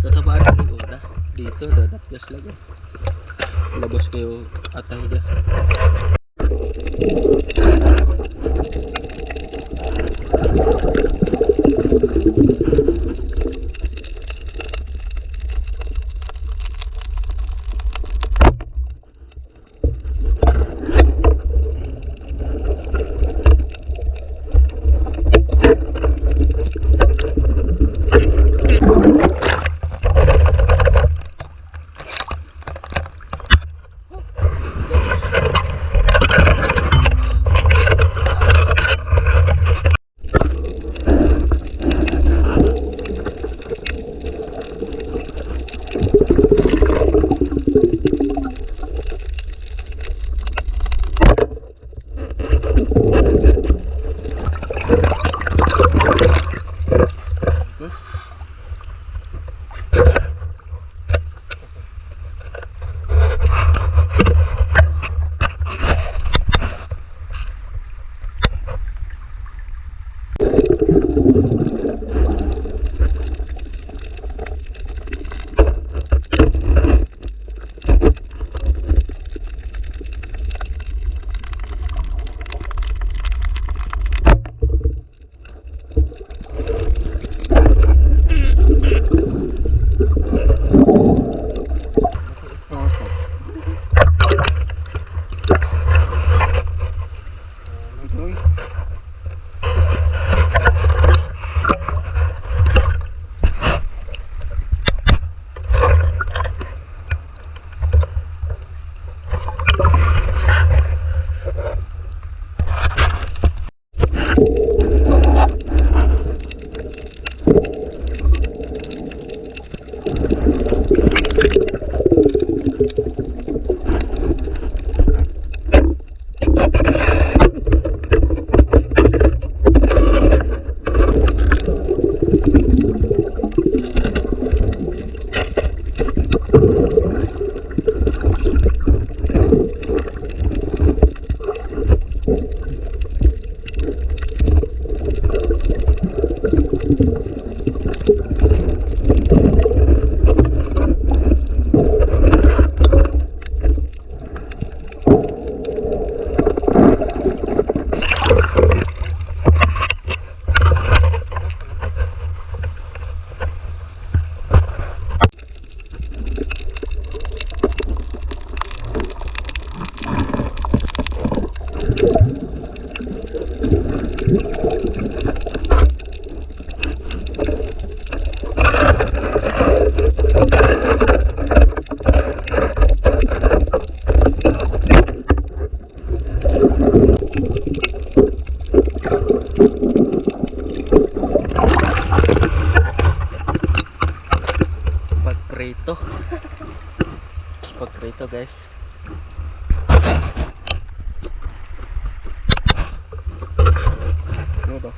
Tatabaan ko yung oda. Dito, dadaklas lang. Labas kayo atay dia. Pagprito guys. Ano ba?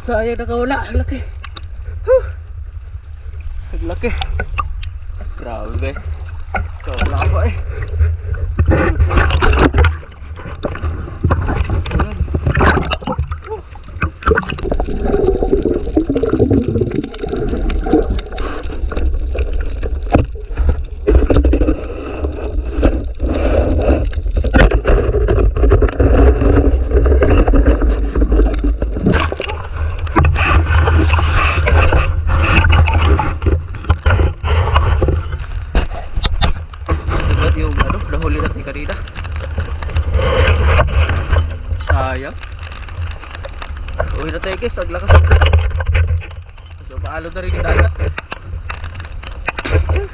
Sayang, nakawala. Ang laki. Ang laki. Grabe. Nakawala ako eh. Sayang. Uwi na tayo guys, aglakas. So paalo na rin yung dagat.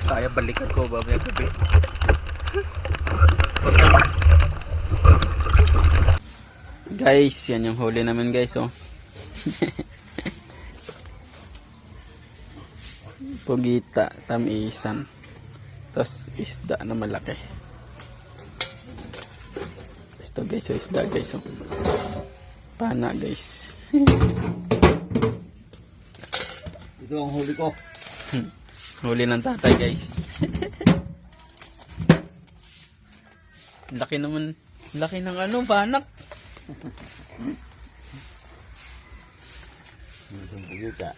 Sayang, balikan ko ba may gabi. Guys, yan yung huli namin guys oh. Pugita, tamisan. Tapos isda na malaki. Ito guys, isda guys. Pana guys. Ito ang huli ko. Huli ng tatay guys. Laki naman. Laki ng ano, banak. Isang pugita.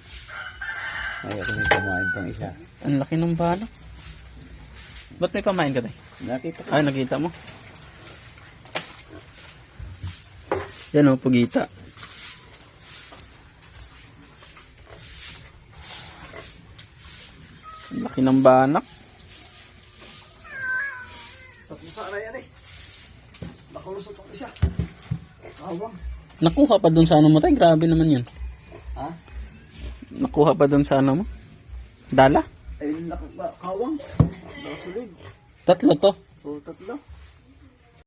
Ay, ako may kumain pang isa. Ang laki ng banak. Ba't may pamain ka tayo? Nakita ko. Ay, nakita mo. Yan o, pugita. Ang laki ng banak. Tapos sana yan eh. Nakalusot ang isa. Kawang. Nakuha pa dun sa ano mo tayo. Grabe naman yun. Ha? Nakuha pa dun sa ano mo. Dala? Ay, kawang. Nakasulid. Tatlo to. O, tatlo.